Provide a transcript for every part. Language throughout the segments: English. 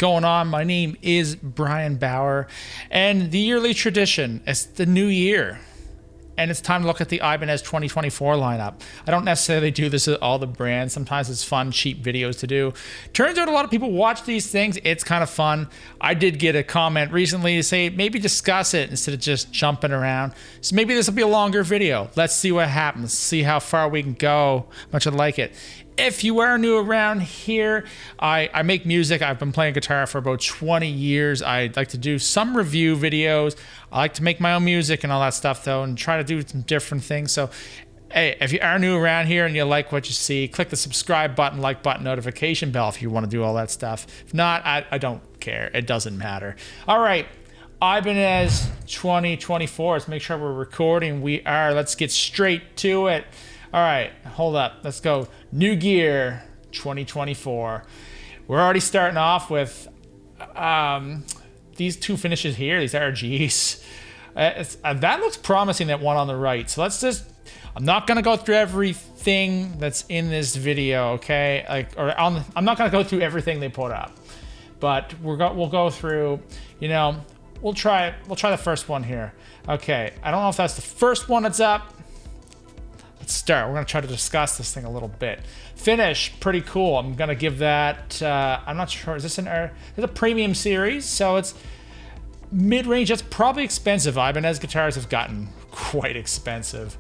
going on? My name is Brian Bauer, and the yearly tradition, it's the new year, and it's time to look at the Ibanez 2024 lineup. I don't necessarily do this with all the brands. Sometimes it's fun, cheap videos to do. Turns out a lot of people watch these things. It's kind of fun. I did get a comment recently to say maybe discuss it instead of just jumping around. So maybe this will be a longer video. Let's see what happens. See how far we can go. Much I like it. If you are new around here, I make music. I've been playing guitar for about 20 years. I like to do some review videos. I like to make my own music and all that stuff, though, and try to do some different things. So, hey, if you are new around here and you like what you see, click the subscribe button, like button, notification bell if you want to do all that stuff. If not, I don't care. It doesn't matter. All right. Ibanez 2024. Let's make sure we're recording. We are. Let's get straight to it. All right, hold up. Let's go. New gear 2024. We're already starting off with these two finishes here, these RGs. That looks promising, that one on the right. So let's just, I'm not going to go through everything that's in this video, okay? I'm not going to go through everything they put up. But we'll go through, we'll try the first one here. Okay, I don't know if that's the first one that's up. Let's start. We're going to try to discuss this thing a little bit. Finish, pretty cool. I'm going to give that, I'm not sure, is this it's a premium series, so it's mid-range. That's probably expensive. Ibanez guitars have gotten quite expensive.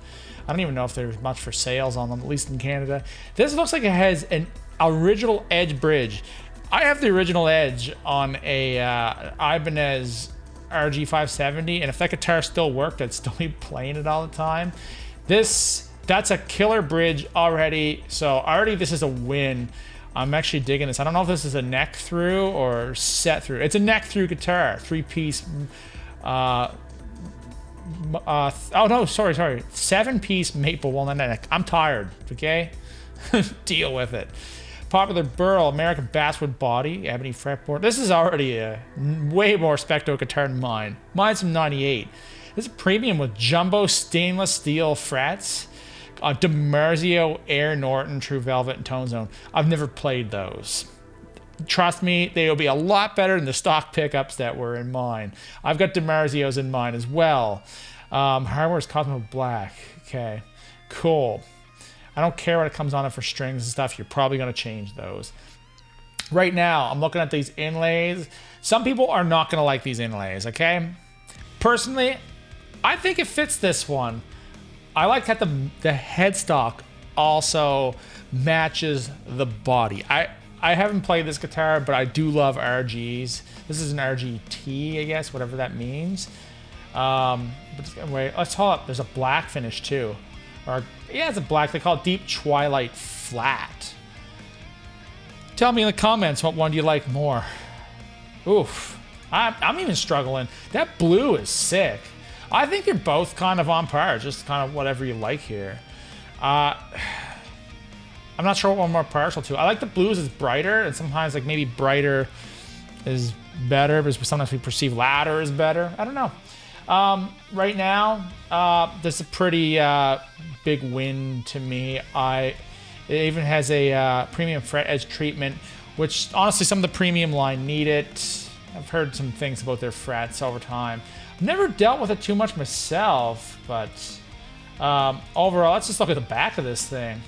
I don't even know if there's much for sales on them, at least in Canada. This looks like it has an original edge bridge. I have the original edge on a Ibanez RG 570, and if that guitar still worked, I'd still be playing it all the time. That's a killer bridge already. So already this is a win. I'm actually digging this. I don't know if this is a neck through or set through. It's a neck through guitar, 3-piece. Oh no, sorry. 7-piece maple walnut neck. I'm tired, okay? Deal with it. Popular burl, American basswood body, ebony fretboard. This is already a way more specto guitar than mine. Mine's from 98. This is premium with jumbo stainless steel frets. DiMarzio, Air Norton, True Velvet, and Tone Zone. I've never played those. Trust me, they will be a lot better than the stock pickups that were in mine. I've got DiMarzios in mine as well. Hardware's Cosmo Black. Okay, cool. I don't care what it comes on it for strings and stuff. You're probably going to change those. Right now, I'm looking at these inlays. Some people are not going to like these inlays, okay? Personally, I think it fits this one. I like that the headstock also matches the body. I haven't played this guitar, but I do love RGs. This is an RGT, I guess, whatever that means. But wait, let's hold up. There's a black finish too. Yeah, it's a black. They call it Deep Twilight Flat. Tell me in the comments, what one do you like more? Oof. I'm even struggling. That blue is sick. I think they're both kind of on par, just kind of whatever you like here. I'm not sure what one I'm more partial to. I like the blues is brighter, and sometimes like maybe brighter is better, but sometimes we perceive louder is better. I don't know. Right now, this is a pretty big win to me. It even has a premium fret edge treatment, which honestly some of the premium line need it. I've heard some things about their frets over time. Never dealt with it too much myself, but overall, let's just look at the back of this thing.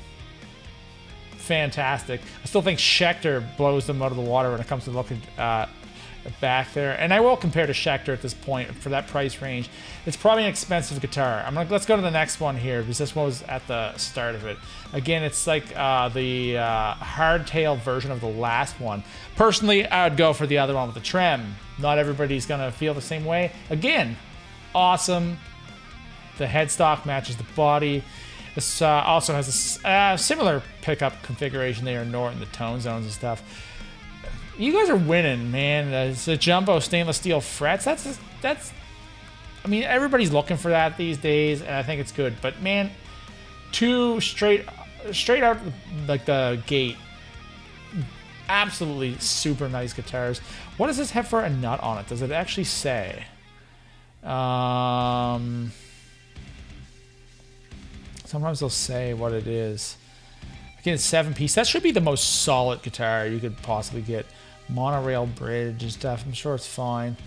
Fantastic. I still think Schecter blows them out of the water when it comes to looking back there. And I will compare to Schecter at this point for that price range. It's probably an expensive guitar. Let's go to the next one here, because this one was at the start of it. Again, it's like the hardtail version of the last one. Personally, I would go for the other one with the trem. Not everybody's gonna feel the same way. Again, awesome. The headstock matches the body. This also has a similar pickup configuration there, Norton, the tone zones and stuff. You guys are winning, man. It's a jumbo stainless steel frets. That's. I mean, everybody's looking for that these days, and I think it's good. But man, two straight out like the gate, absolutely super nice guitars. What does this have for a nut on it? Does it actually say? Sometimes they'll say what it is. Again, it's 7-piece. That should be the most solid guitar you could possibly get. Monorail bridge and stuff. I'm sure it's fine.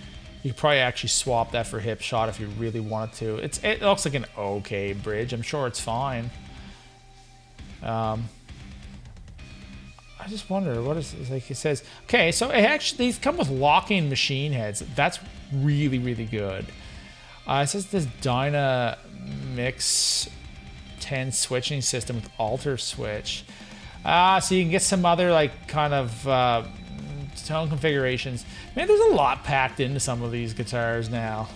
You could probably actually swap that for hip shot if you really wanted to. It looks like an okay bridge. I'm sure it's fine. I just wonder what is like. It says okay, so it actually these come with locking machine heads. That's really good. It says this Dynamix 10 switching system with alter switch. So you can get some other like kind of tone configurations. Man, there's a lot packed into some of these guitars now.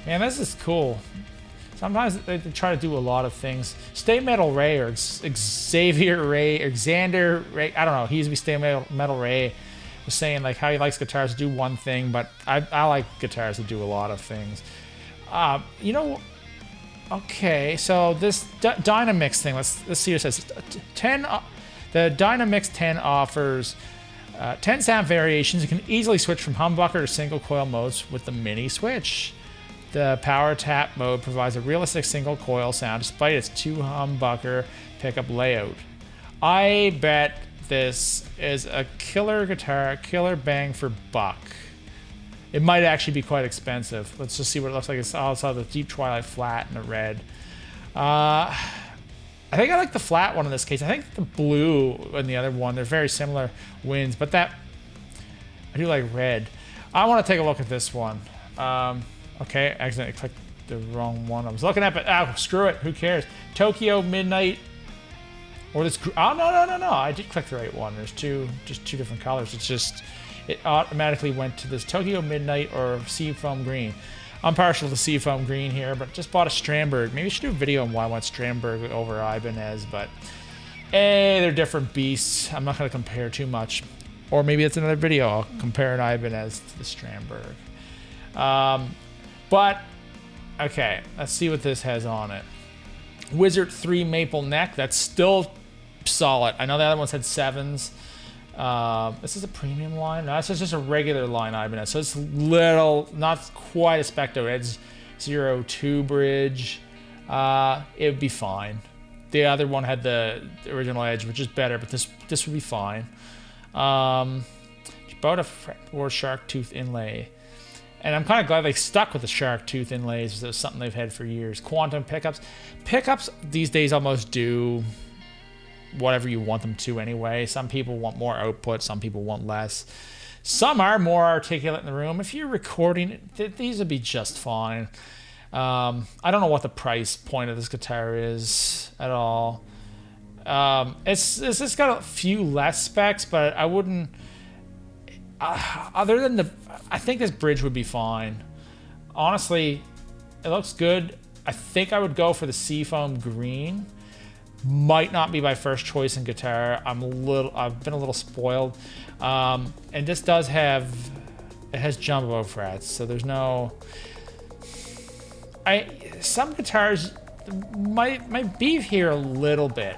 Man, this is cool. Sometimes they try to do a lot of things. Stay Metal Ray or Xavier Ray or Xander Ray, I don't know. He used to be Stay Metal Ray. Was saying like how he likes guitars to do one thing, but I like guitars to do a lot of things. You know, okay, so this Dynamix thing, let's see what it says. The Dynamix 10 offers 10 sound variations. You can easily switch from humbucker to single coil modes with the mini switch. The power tap mode provides a realistic single coil sound despite its 2 humbucker pickup layout. I bet this is a killer guitar, killer bang for buck. It might actually be quite expensive. Let's just see what it looks like. It's also the Deep Twilight flat and the red. I think I like the flat one in this case. I think the blue and the other one, they're very similar wins, but that, I do like red. I want to take a look at this one. Okay, I accidentally clicked the wrong one I was looking at, but screw it, who cares? Tokyo Midnight, or this, oh, no, I did click the right one. There's just two different colors. It's just, it automatically went to this Tokyo Midnight or Seafoam Green. I'm partial to Seafoam Green here, but just bought a Strandberg. Maybe I should do a video on why I want Strandberg over Ibanez, but they're different beasts. I'm not going to compare too much. Or maybe it's another video. I'll compare an Ibanez to the Strandberg. But, okay, let's see what this has on it. Wizard 3 maple neck. That's still solid. I know the other ones had 7s. This is a premium line. No, this is just a regular line Ibanez. So it's little, not quite a Specto Edge 02 bridge. It would be fine. The other one had the original Edge, which is better, but this would be fine. Bought a fretboard shark tooth inlay. And I'm kind of glad they stuck with the shark tooth inlays. It's something they've had for years. Quantum pickups. Pickups these days almost do whatever you want them to anyway. Some people want more output. Some people want less. Some are more articulate in the room. If you're recording, these would be just fine. I don't know what the price point of this guitar is at all. It's just got a few less specs, but I wouldn't... other than I think this bridge would be fine. Honestly, it looks good. I think I would go for the Seafoam Green. Might not be my first choice in guitar. I've been a little spoiled. And this does have, it has jumbo frets, so there's no, some guitars might beef here a little bit.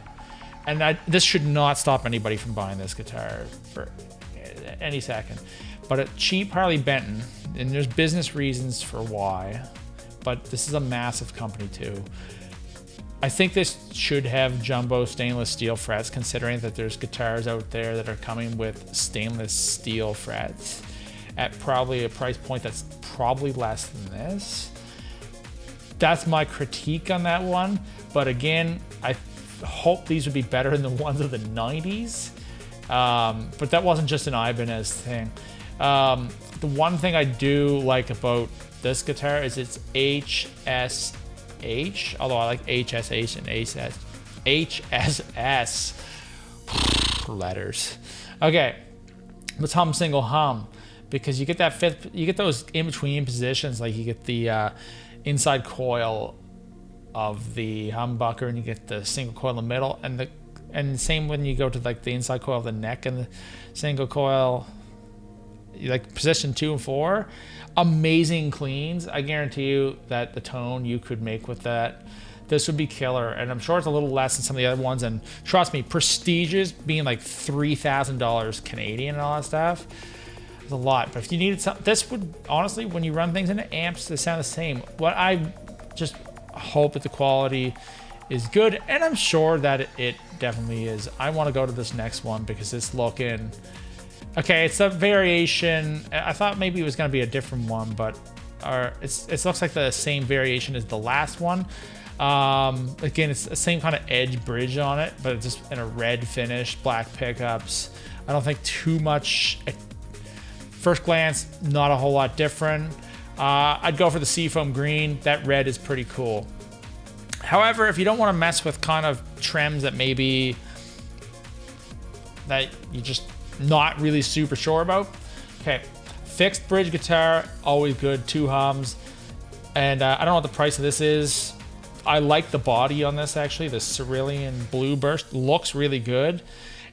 And this should not stop anybody from buying this guitar for any second. But a cheap Harley Benton, and there's business reasons for why, but this is a massive company too. I think this should have jumbo stainless steel frets, considering that there's guitars out there that are coming with stainless steel frets at probably a price point that's probably less than this. That's my critique on that one. But again, I hope these would be better than the ones of the 90s. But that wasn't just an Ibanez thing. The one thing I do like about this guitar is its HSH, although I like HSH and HSS letters. Okay, let's hum single hum, because you get that fifth, you get those in between positions, like you get the inside coil of the humbucker, and you get the single coil in the middle, and same when you go to like the inside coil of the neck and the single coil, like position 2 and 4, amazing cleans. I guarantee you that the tone you could make with that, this would be killer. And I'm sure it's a little less than some of the other ones. And trust me, prestiges being like $3,000 Canadian and all that stuff, it's a lot. But if you needed something, this would honestly, when you run things into amps, they sound the same. What I just hope that the quality is good, and I'm sure that it definitely is. I want to go to this next one because it's looking Okay, it's a variation. I thought maybe it was going to be a different one, but it looks like the same variation as the last one. Again, it's the same kind of edge bridge on it, but it's just in a red finish, black pickups. I don't think too much. First glance, not a whole lot different. I'd go for the seafoam green. That red is pretty cool. However, if you don't want to mess with kind of trims that maybe that you just not really super sure about. Okay, fixed bridge guitar, always good, 2 hums. And I don't know what the price of this is. I like the body on this actually. The cerulean blue burst looks really good.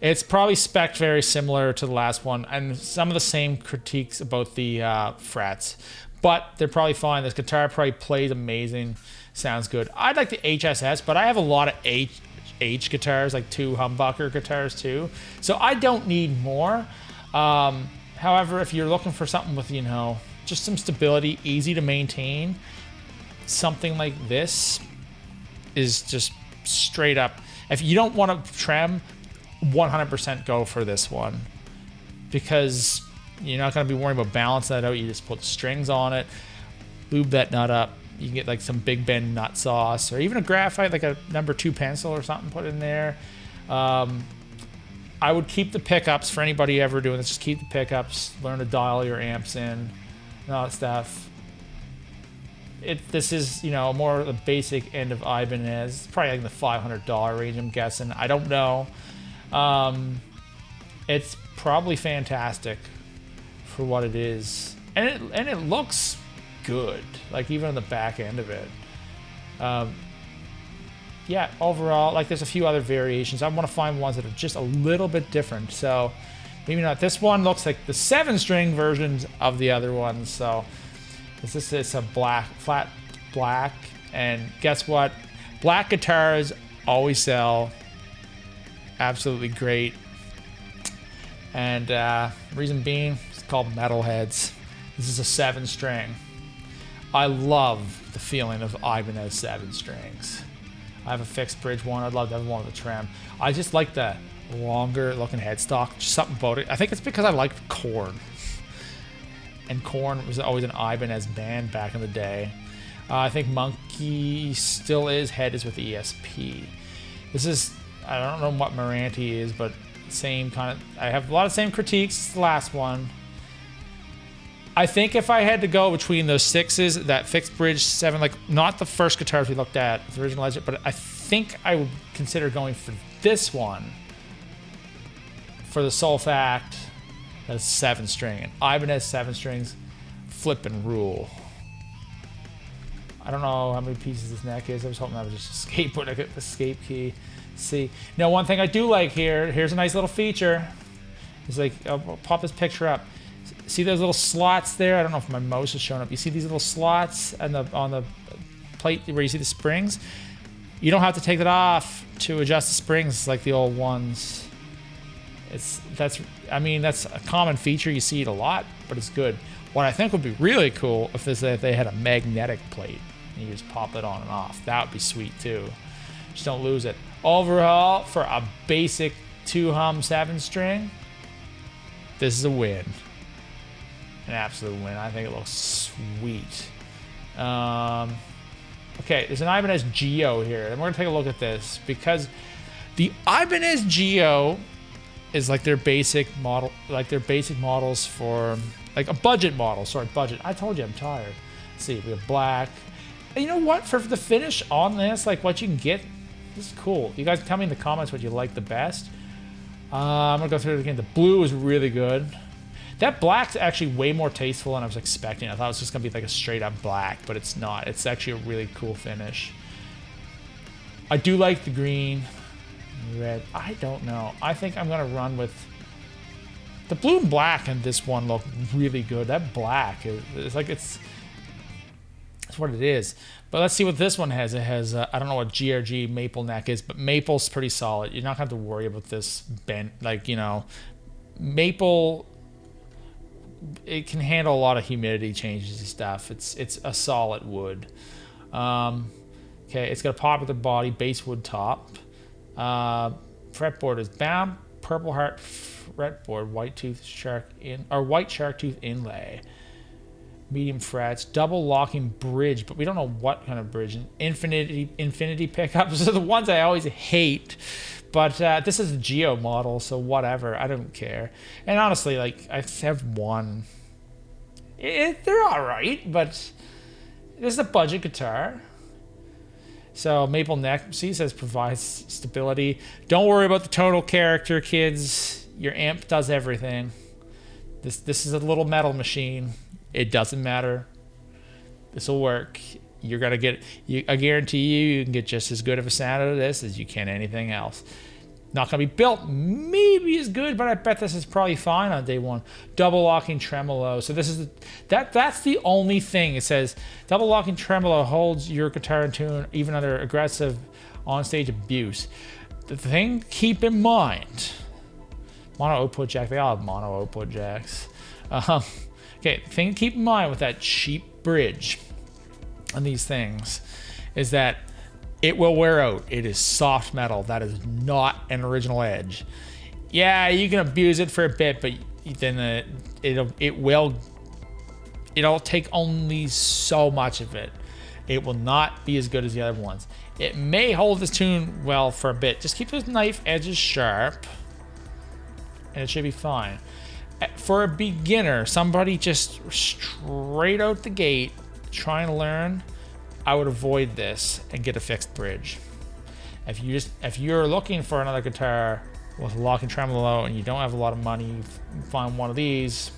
It's probably spec'd very similar to the last one, and some of the same critiques about the frets, but they're probably fine. This guitar probably plays amazing, sounds good. I'd like the HSS, but I have a lot of H guitars, like 2 humbucker guitars too, so I don't need more. However, if you're looking for something with, you know, just some stability, easy to maintain, something like this is just straight up. If you don't want to trem, 100% go for this one, because you're not going to be worrying about balancing that out. You just put strings on it, lube that nut up. You can get like some Big Bend nut sauce, or even a graphite, like a number 2 pencil or something, put in there. I would keep the pickups for anybody ever doing this. Just keep the pickups, learn to dial your amps in and all that stuff. This is, you know, more the basic end of Ibanez. It's probably like in the $500 range, I'm guessing. I don't know. It's probably fantastic for what it is, and it looks good, like even on the back end of it. Yeah, overall, like there's a few other variations. I want to find ones that are just a little bit different, so maybe not. This one looks like the 7-string versions of the other ones, so it's a black, flat black, and guess what? Black guitars always sell. Absolutely great. And reason being, it's called Metalheads. This is a 7-string. I love the feeling of Ibanez 7 strings. I have a fixed bridge one. I'd love to have one with a trim. I just like the longer looking headstock. Just something about it. I think it's because I liked Korn. And Korn was always an Ibanez band back in the day. I think Monkey still is. Head is with ESP. This is, I don't know what Maranthe is, but same kind of, I have a lot of same critiques as the last one. I think if I had to go between those 6s, that fixed bridge 7, like not the first guitars we looked at, the original Legend, but I think I would consider going for this one for the sole fact that it's 7-string. And Ibanez 7 strings, flippin' rule. I don't know how many pieces this neck is. I was hoping that was just escape, but I get the escape key. See, now one thing I do like here's a nice little feature. It's like, I'll pop this picture up. See those little slots there? I don't know if my mouse is showing up. You see these little slots on the plate where you see the springs? You don't have to take that off to adjust the springs like the old ones. That's a common feature. You see it a lot, but it's good. What I think would be really cool if they had a magnetic plate and you just pop it on and off. That would be sweet too. Just don't lose it. Overall, for a basic 2-hum 7-string, this is a win. An absolute win. I think it looks sweet. Okay, there's an Ibanez Geo here, and we're gonna take a look at this because the Ibanez Geo is like their basic model, like their basic models for like a budget model. Sorry, budget. I told you I'm tired. Let's see, we have black. And you know what? For the finish on this, like what you can get, this is cool. You guys tell me in the comments what you like the best. I'm gonna go through it again. The blue is really good. That black's actually way more tasteful than I was expecting. I thought it was just gonna be like a straight up black, but it's not. It's actually a really cool finish. I do like the green, red. I don't know. I think I'm gonna run with the blue and black, and this one look really good. That black is like it's what it is. But let's see what this one has. It has I don't know what GRG maple neck is, but maple's pretty solid. You're not gonna have to worry about this bent, like, you know, maple. It can handle a lot of humidity changes and stuff. It's a solid wood. Okay, it's got a popular body, basswood top. Fretboard is bound, Purple Heart fretboard, white shark tooth inlay. Medium frets, double locking bridge, but we don't know what kind of bridge. Infinity pickups are the ones I always hate. But this is a Geo model, so whatever. I don't care. And honestly, like, I have one. They're all right, but this is a budget guitar. So maple neck, see, says provides stability. Don't worry about the total character, kids. Your amp does everything. This is a little metal machine. It doesn't matter. This will work. You're gonna get. I guarantee you can get just as good of a sound out of this as you can anything else. Not gonna be built maybe as good, but I bet this is probably fine on day one. Double locking tremolo. So this is that's the only thing. It says double locking tremolo holds your guitar in tune even under aggressive onstage abuse. The thing keep in mind, mono output jack. They all have mono output jacks. Okay, the thing to keep in mind with that cheap bridge on these things is that it will wear out. It is soft metal. That is not an original edge. Yeah, you can abuse it for a bit, but then it'll take only so much of it. It will not be as good as the other ones. It may hold this tune well for a bit. Just keep those knife edges sharp, and it should be fine. For a beginner, somebody just straight out the gate trying to learn, I would avoid this and get a fixed bridge. If you're looking for another guitar with a locking tremolo and you don't have a lot of money, find one of these,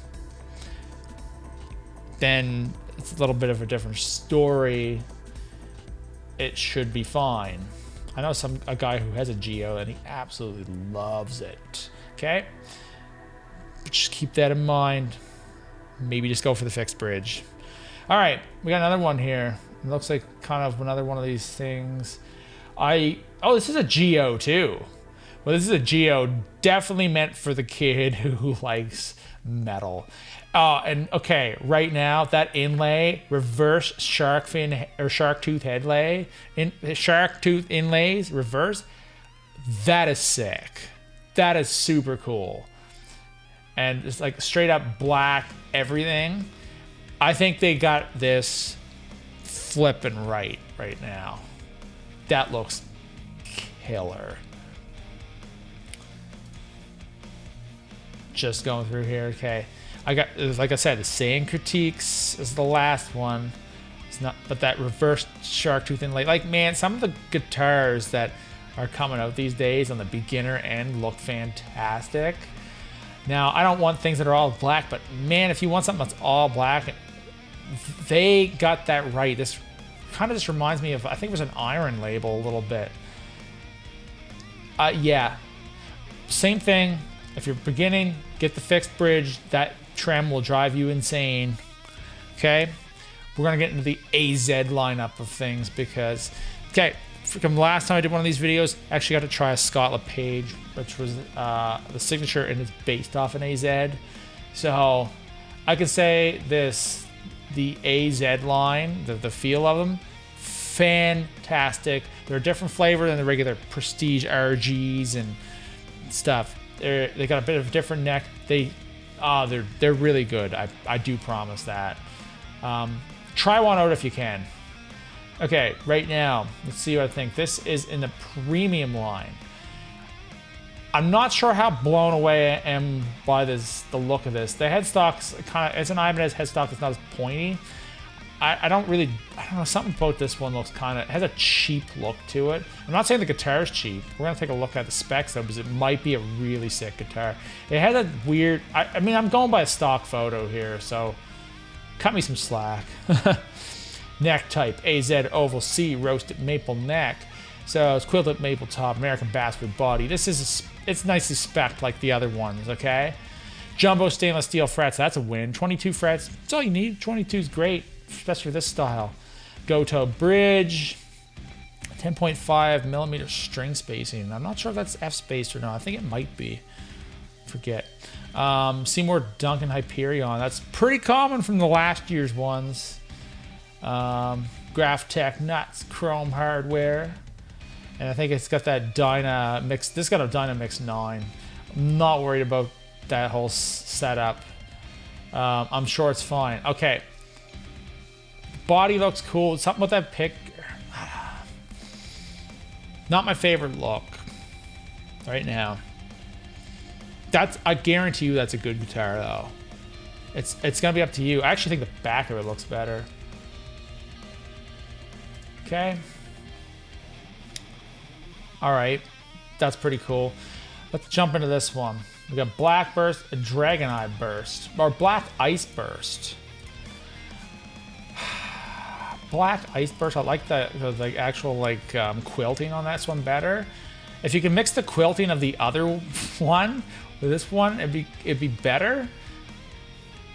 then it's a little bit of a different story. It should be fine. I know a guy who has a Geo and he absolutely loves it. Okay? Just keep that in mind. Maybe just go for the fixed bridge. All right, we got another one here. It looks like kind of another one of these things. Oh, this is a Geo too. Well, this is a Geo definitely meant for the kid who likes metal. And okay, right now that inlay, reverse shark fin or shark tooth headlay, shark tooth inlays, reverse. That is sick. That is super cool. And it's like straight up black everything. I think they got this flipping right now. That looks killer. Just going through here. Okay, I got, like I said, the same critiques as the last one. It's not, but that reverse shark tooth inlay, like, man, some of the guitars that are coming out these days on the beginner end look fantastic. Now, I don't want things that are all black, but man, if you want something that's all black, they got that right. This kind of just reminds me of, I think it was an Iron label a little bit. Yeah, same thing. If you're beginning, get the fixed bridge. That trem will drive you insane. Okay, we're gonna get into the AZ lineup of things because, okay, from the last time I did one of these videos, I actually got to try a Scott LePage, which was the signature, and it's based off an AZ. So I can say this, the AZ line, the feel of them, fantastic. They're a different flavor than the regular Prestige RGs and stuff. They got a bit of a different neck. They're really good. I do promise that. Try one out if you can. Okay, right now, let's see what I think. This is in the premium line. I'm not sure how blown away I am by the look of this. The headstock's kind of, it's an Ibanez headstock that's not as pointy. I don't know, something about this one looks kind of, it has a cheap look to it. I'm not saying the guitar's cheap. We're gonna take a look at the specs though, because it might be a really sick guitar. It has a weird, I mean, I'm going by a stock photo here, so cut me some slack. Neck type, AZ oval C roasted maple neck. So it's quilted maple top, American basswood body. This is, it's nicely spec'd like the other ones, okay? Jumbo stainless steel frets, that's a win. 22 frets, that's all you need. 22 is great, especially for this style. Goto bridge, 10.5 millimeter string spacing. I'm not sure if that's F-spaced or not. I think it might be. Forget. Seymour Duncan Hyperion. That's pretty common from the last year's ones. Graph Tech nuts, chrome hardware. And I think it's got that Dyna mix. This got a Dyna Mix 9. I'm not worried about that whole setup. I'm sure it's fine. Okay. Body looks cool. Something with that pick. Not my favorite look right now. I guarantee you that's a good guitar though. It's gonna be up to you. I actually think the back of it looks better. Okay. All right, that's pretty cool. Let's jump into this one. We got Black Burst, a Dragon Eye Burst, or Black Ice Burst. Black Ice Burst. I like the actual like quilting on this one better. If you can mix the quilting of the other one with this one, it'd be better.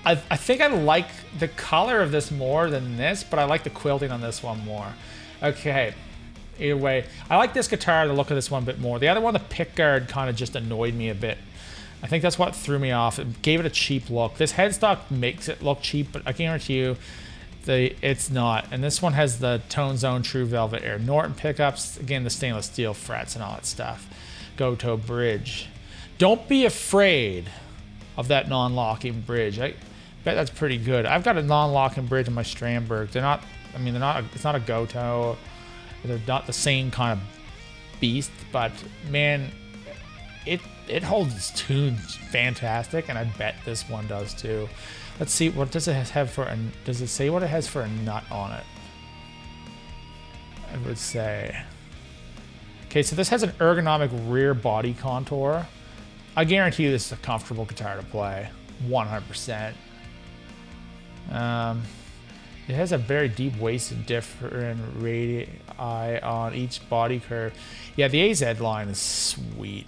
I think I like the color of this more than this, but I like the quilting on this one more. Okay. Either way, I like this guitar, the look of this one a bit more. The other one, the pickguard, kind of just annoyed me a bit. I think that's what threw me off. It gave it a cheap look. This headstock makes it look cheap, but I guarantee you, it's not. And this one has the Tone Zone True Velvet Air Norton pickups. Again, the stainless steel frets and all that stuff. Goto bridge. Don't be afraid of that non-locking bridge. I bet that's pretty good. I've got a non-locking bridge in my Strandberg. It's not a Goto. They're not the same kind of beast, but man, it holds its tunes fantastic, and I bet this one does too. Let's see, what does it have for a, does it say what it has for a nut on it? I would say. Okay, so this has an ergonomic rear body contour. I guarantee you this is a comfortable guitar to play, 100%. It has a very deep waist and different radii on each body curve. Yeah, the AZ line is sweet.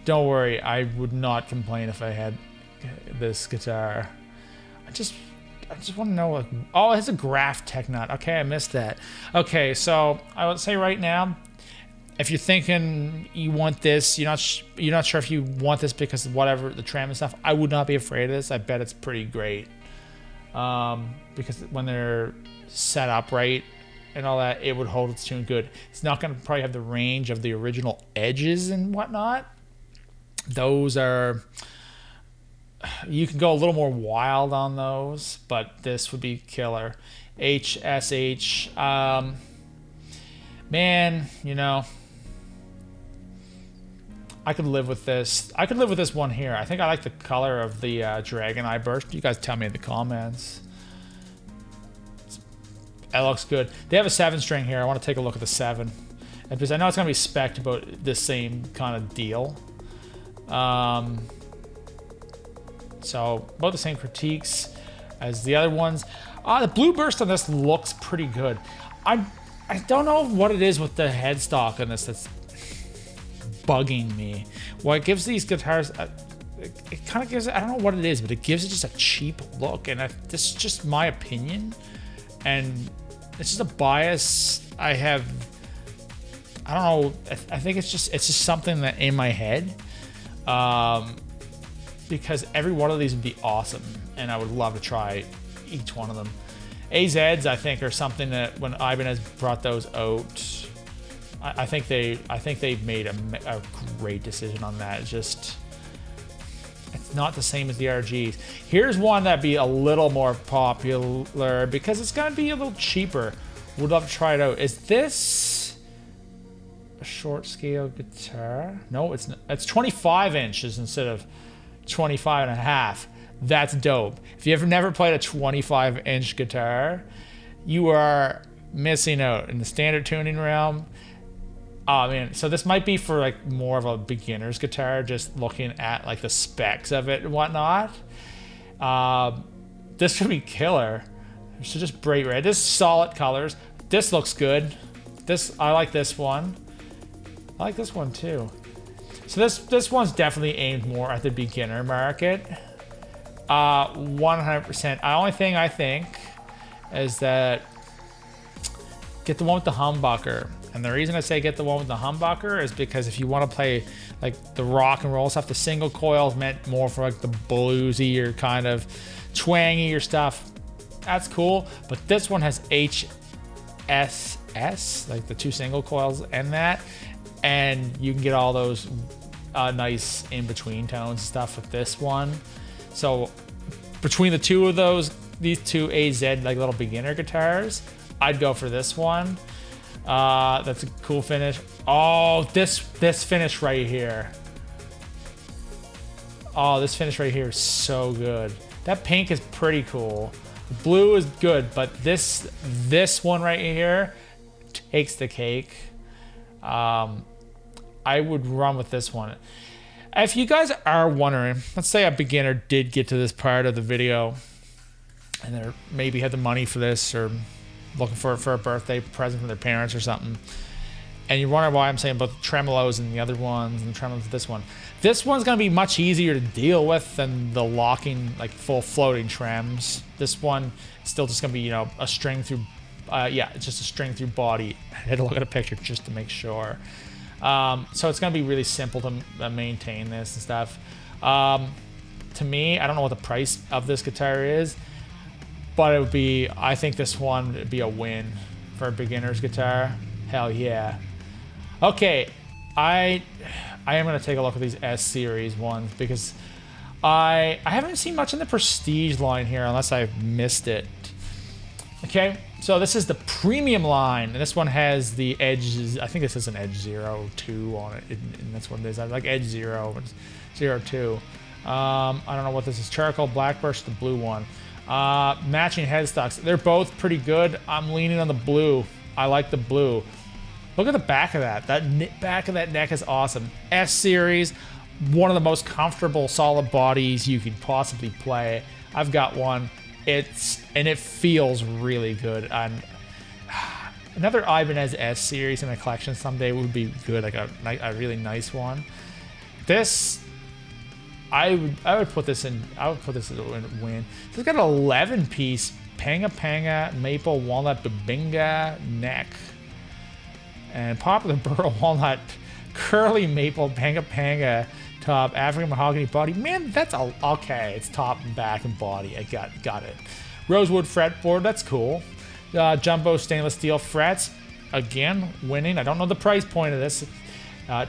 Don't worry, I would not complain if I had this guitar. I just want to know, like, oh, it has a graph tech nut. Okay, I missed that. Okay, so I would say right now, if you're thinking you want this, you're not sure if you want this because of whatever the trim and stuff, I would not be afraid of this. I bet it's pretty great. Because when they're set up right and all that, it would hold its tune good. It's not going to probably have the range of the original Edges and whatnot. Those are, you can go a little more wild on those, but this would be killer. HSH, man, you know, I could live with this. I could live with this one here. I think I like the color of the Dragon Eye Burst. You guys tell me in the comments. That looks good. They have a 7-string here. I want to take a look at the 7. And because I know it's going to be spec'd about the same kind of deal. So, about the same critiques as the other ones. The blue burst on this looks pretty good. I don't know what it is with the headstock on this that's bugging me. Well, it gives these guitars, it kind of gives, I don't know what it is, but it gives it just a cheap look. And this is just my opinion. And it's just a bias I have. I don't know. I think it's just something that in my head. Because every one of these would be awesome, and I would love to try each one of them. AZs, I think, are something that when Ibanez brought those out, I think they made a great decision on that. It's not the same as the RGs. Here's one that'd be a little more popular because it's gonna be a little cheaper. Would love to try it out. Is this a short scale guitar? No, it's not. It's 25 inches instead of 25 and a half. That's dope. If you ever never played a 25-inch guitar, you are missing out in the standard tuning realm. Oh man, so this might be for like more of a beginner's guitar, just looking at like the specs of it and whatnot. This could be killer. So just bright red. This is solid colors. This looks good. I like this one. I like this one too. So this one's definitely aimed more at the beginner market. 100%. The only thing I think is that get the one with the humbucker. And the reason I say get the one with the humbucker is because if you want to play like the rock and roll stuff, the single coil is meant more for like the bluesy or kind of twangier stuff. That's cool. But this one has HSS, like the 2 single coils and that. And you can get all those nice in-between tones and stuff with this one. So between the two of those, these two AZ like little beginner guitars, I'd go for this one. That's a cool finish. Oh, this finish right here. Oh, this finish right here is so good. That pink is pretty cool. The blue is good, but this one right here takes the cake. I would run with this one. If you guys are wondering, let's say a beginner did get to this part of the video and they maybe had the money for this or looking for a birthday present from their parents or something, and you're wondering why I'm saying about the tremolos and the other ones and the tremolos with this one. This one's gonna be much easier to deal with than the locking, like full floating trems. This one is still just gonna be, you know, a string through, yeah, it's just a string through body. I had to look at a picture just to make sure. So it's gonna be really simple to maintain this and stuff. To me, I don't know what the price of this guitar is, but it would be, I think this one would be a win for a beginner's guitar. Hell yeah. Okay, I am gonna take a look at these S series ones because I haven't seen much in the Prestige line here unless I've missed it. Okay, so this is the premium line, and this one has the Edge. I think this is an Edge 02 on it, and that's what it is. I like Edge 02. I don't know what this is. Charcoal, Blackbirch, the blue one. Matching headstocks. They're both pretty good. I'm leaning on the blue. I like the blue. Look at the back of that. That back of that neck is awesome. S series, one of the most comfortable solid bodies you could possibly play. I've got one. And it feels really good. And another Ibanez S series in a collection someday would be good, like a really nice one. This, I would put this in. I would put this in a win. It's got an 11-piece Panga Panga Maple Walnut Babinga neck and Popular Burl Walnut Curly Maple Panga Panga top, African Mahogany body. Man, that's okay. It's top and back and body. I got it. Rosewood fretboard. That's cool. Jumbo stainless steel frets. Again, winning. I don't know the price point of this.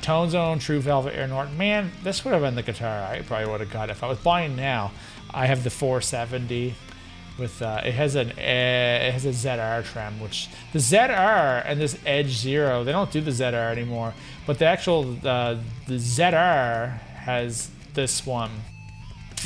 Tone Zone True Velvet Air Norton. Man, this would have been the guitar I probably would have got if I was buying now. I have the 470 with it has a ZR trem, which the ZR and this Edge Zero, they don't do the ZR anymore, but the actual the ZR has this one.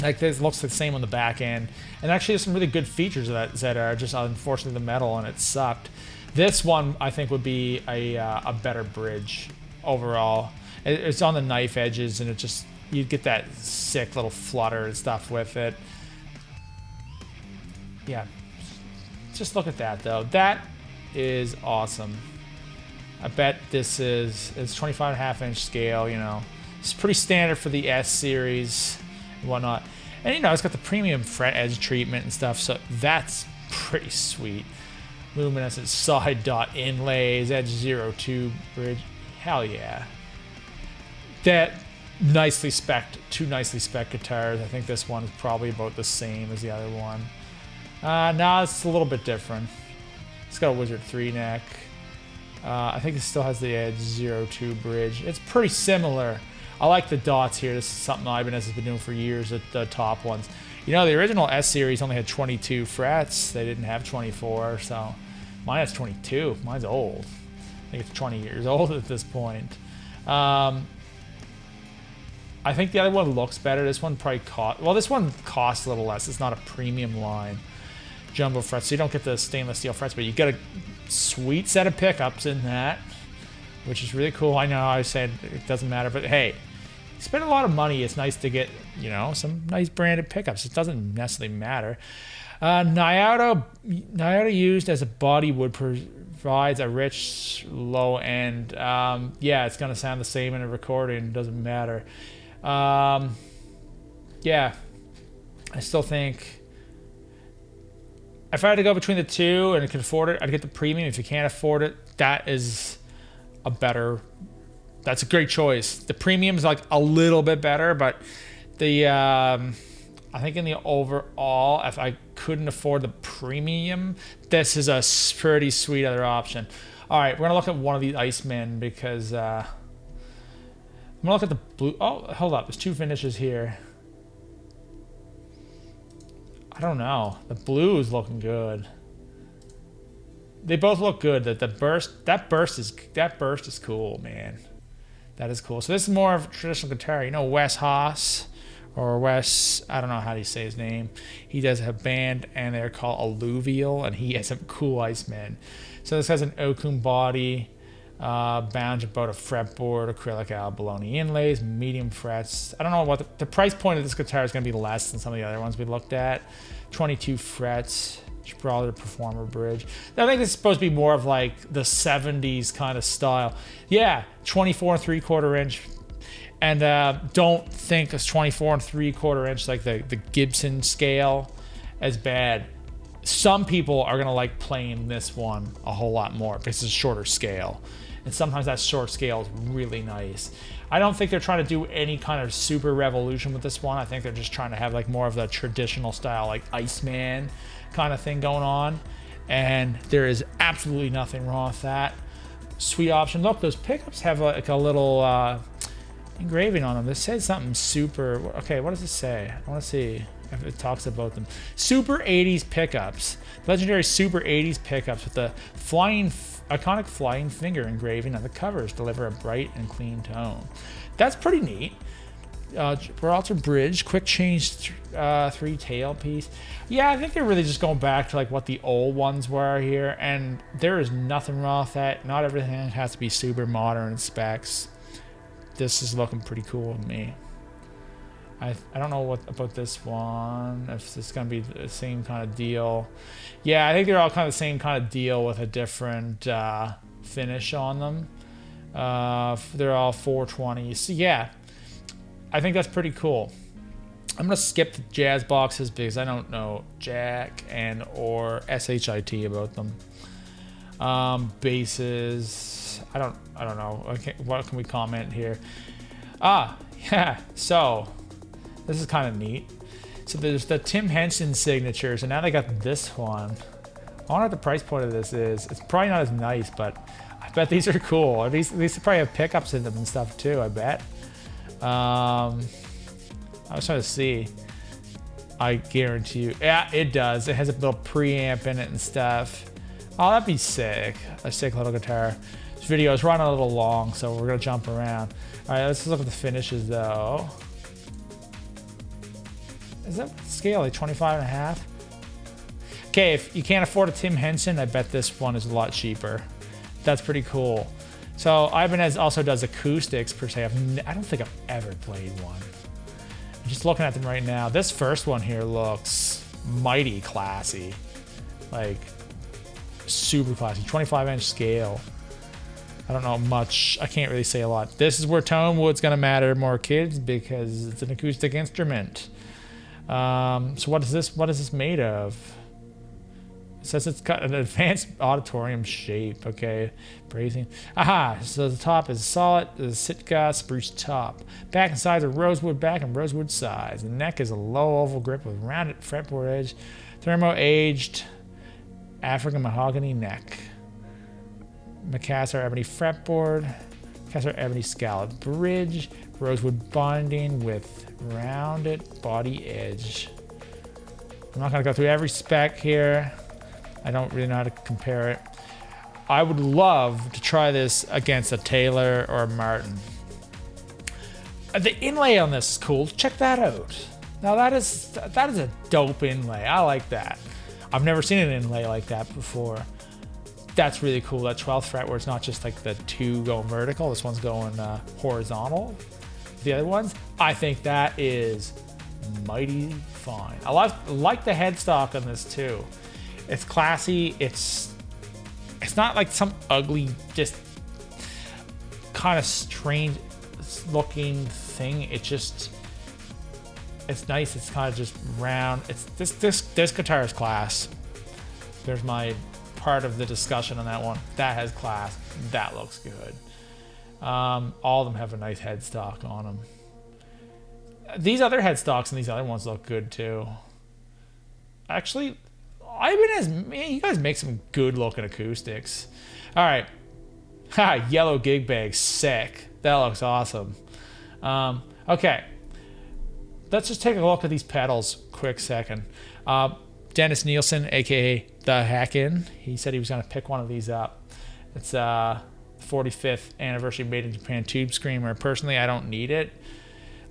Like this looks the same on the back end, and actually there's some really good features of that ZR. Just unfortunately the metal on it sucked. This one I think would be a better bridge overall. It's on the knife edges, and it just, you get that sick little flutter and stuff with it. Yeah, just look at that though. That is awesome. I bet this is, it's 25.5-inch scale, you know. It's pretty standard for the S series and whatnot. And you know, it's got the premium fret edge treatment and stuff, so that's pretty sweet. Luminescent side dot inlays, Edge 02 bridge. Hell yeah. That nicely spec'd, two nicely spec'd guitars. I think this one is probably about the same as the other one. No, it's a little bit different. It's got a Wizard 3 neck. I think it still has the Edge 02 bridge. It's pretty similar. I like the dots here. This is something Ibanez has been doing for years at the top ones. You know, the original S series only had 22 frets. They didn't have 24, so mine has 22. Mine's old. I think it's 20 years old at this point. I think the other one looks better. This one probably this one costs a little less. It's not a premium line jumbo frets, so you don't get the stainless steel frets, but you get a sweet set of pickups in that, which is really cool. I know I said it doesn't matter, but hey, you spend a lot of money. It's nice to get, you know, some nice branded pickups. It doesn't necessarily matter. Nyado used as a body wood provides a rich low end. Yeah, it's gonna sound the same in a recording. It doesn't matter. Yeah, I still think if I had to go between the two and I could afford it, I'd get the premium. If you can't afford it, that's a great choice. The premium is like a little bit better, but the I think in the overall, if I couldn't afford the premium, this is a pretty sweet other option. All right, we're gonna look at one of these Iceman because I'm gonna look at the blue. Oh, hold up. There's two finishes here. I don't know. The blue is looking good. They both look good. That burst is cool, man. That is cool. So this is more of a traditional guitar. You know, Wes Haas or Wes, I don't know how do you say his name. He does a band and they're called Alluvial, and he has some cool Iceman. So this has an Okun body, bound about a fretboard, acrylic abalone inlays, medium frets. I don't know what the price point of this guitar is going to be less than some of the other ones we looked at. 22 frets. Gibraltar Performer bridge. I think this is supposed to be more of like the 70s kind of style. Yeah, 24 3/4 inch. And don't think it's 24 3/4 inch like the Gibson scale as bad. Some people are gonna like playing this one a whole lot more because it's a shorter scale. And sometimes that short scale is really nice. I don't think they're trying to do any kind of super revolution with this one. I think they're just trying to have like more of the traditional style, like Iceman kind of thing going on. And there is absolutely nothing wrong with that. Sweet option. Look, those pickups have like a little engraving on them. This says something super. Okay, what does it say? I want to see if it talks about them. Super 80s pickups. Legendary Super 80s pickups with the iconic flying finger engraving on the covers deliver a bright and clean tone. That's pretty neat. Gibraltar bridge, quick change 3 tailpiece. Yeah, I think they're really just going back to like what the old ones were here, and there is nothing wrong with that. Not everything has to be super modern specs. This is looking pretty cool to me. I don't know what about this one, if it's going to be the same kind of deal. Yeah, I think they're all kind of the same kind of deal with a different finish on them. They're all 420s. So yeah, I think that's pretty cool. I'm going to skip the jazz boxes because I don't know jack and or SHIT about them. Basses, I don't know. Okay, what can we comment here? Yeah, so this is kind of neat. So there's the Tim Henson signatures, and now they got this one. I wonder what the price point of this is. It's probably not as nice, but I bet these are cool. These probably have pickups in them and stuff too, I bet. I was trying to see. I guarantee you. Yeah, it does. It has a little preamp in it and stuff. Oh, that'd be sick. A sick little guitar. This video is running a little long, so we're going to jump around. All right, let's look at the finishes, though. Is that scale, like 25.5? Okay, if you can't afford a Tim Henson, I bet this one is a lot cheaper. That's pretty cool. So Ibanez also does acoustics per se. I don't think I've ever played one. I'm just looking at them right now. This first one here looks mighty classy. Like, super classy. 25-inch scale. I don't know much. I can't really say a lot. This is where tone wood's going to matter more, kids, because it's an acoustic instrument. So what is this? What is this made of? It says it's got an advanced auditorium shape. Okay, brazing. Aha! So the top is solid. The Sitka spruce top. Back and sides are rosewood back and rosewood sides. The neck is a low oval grip with rounded fretboard edge. Thermo-aged African mahogany neck. Macassar ebony fretboard. Macassar ebony scallop bridge. Rosewood binding with rounded body edge. I'm not going to go through every spec here. I don't really know how to compare it. I would love to try this against a Taylor or a Martin. The inlay on this is cool. Check that out. Now that is a dope inlay. I like that. I've never seen an inlay like that before. That's really cool. That 12th fret where it's not just like the two going vertical. This one's going horizontal. The other ones, I think that is mighty fine. I like the headstock on this too. It's classy. It's not like some ugly, just kind of strange looking thing. It's nice. It's kind of just round. It's this guitar is class. There's my part of the discussion on that one. That has class. That looks good. All of them have a nice headstock on them. These other headstocks and these other ones look good too. Actually, Ibanez, man, you guys make some good looking acoustics. All right. Ha, yellow gig bag, sick. That looks awesome. Okay. Let's just take a look at these pedals quick second. Dennis Nielsen, aka the Hack-In, he said he was going to pick one of these up. It's 45th anniversary made in Japan tube screamer. Personally, I don't need it.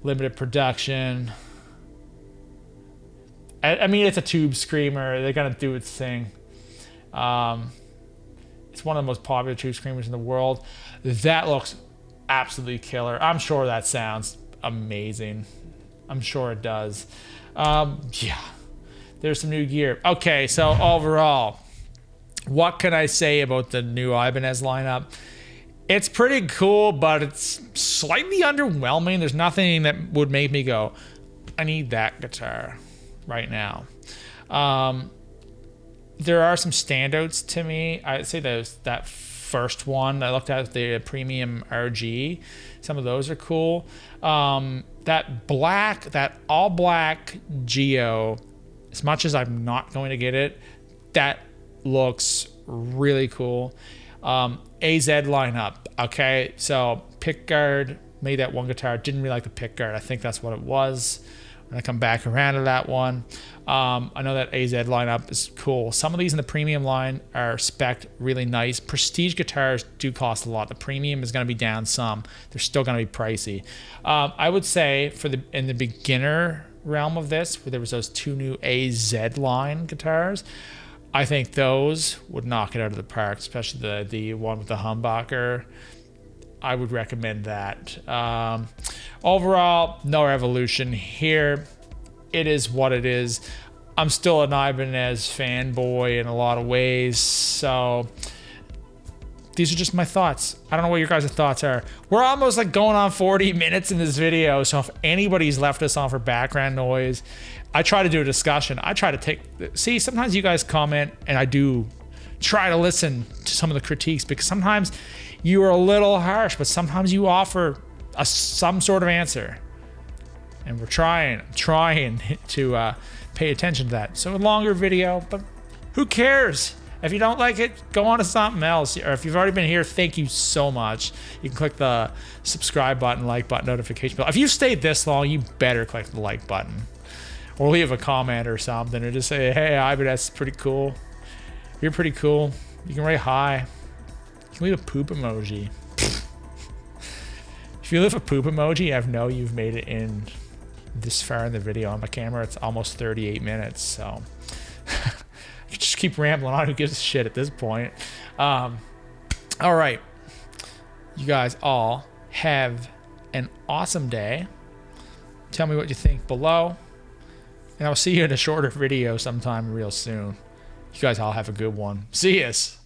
Limited production. I mean, it's a tube screamer. They're going to do its thing. It's one of the most popular tube screamers in the world. That looks absolutely killer. I'm sure that sounds amazing. I'm sure it does. Yeah, there's some new gear. Okay, so overall, what can I say about the new Ibanez lineup? It's pretty cool, but it's slightly underwhelming. There's nothing that would make me go, I need that guitar right now. There are some standouts to me. I'd say that first one I looked at, the Premium RG. Some of those are cool. That all black Geo, as much as I'm not going to get it, that looks really cool. AZ lineup. Okay, so pickguard made that one guitar. Didn't really like the pickguard. I think that's what it was. When I come back around to that one, I know that AZ lineup is cool. Some of these in the premium line are spec'd really nice. Prestige guitars do cost a lot. The premium is going to be down some. They're still going to be pricey. I would say in the beginner realm of this, where there was those two new AZ line guitars, I think those would knock it out of the park, especially the one with the humbucker. I would recommend that. Overall, no revolution here. It is what it is. I'm still an Ibanez fanboy in a lot of ways, so these are just my thoughts. I don't know what your guys' thoughts are. We're almost like going on 40 minutes in this video, so if anybody's left us on for background noise, I try to do a discussion. I try to see, sometimes you guys comment, and I do try to listen to some of the critiques, because sometimes you are a little harsh, but sometimes you offer some sort of answer. And we're trying to pay attention to that. So a longer video, but who cares? If you don't like it, go on to something else. Or if you've already been here, thank you so much. You can click the subscribe button, like button, notification bell. If you've stayed this long, you better click the like button. Or leave a comment or something, or just say, hey, Ibanez is pretty cool. You're pretty cool. You can write hi. You can leave a poop emoji. If you leave a poop emoji, I know you've made it in this far in the video. On my camera, it's almost 38 minutes, so you just keep rambling on. Who gives a shit at this point? All right. You guys all have an awesome day. Tell me what you think below, and I'll see you in a shorter video sometime real soon. You guys all have a good one. See yas.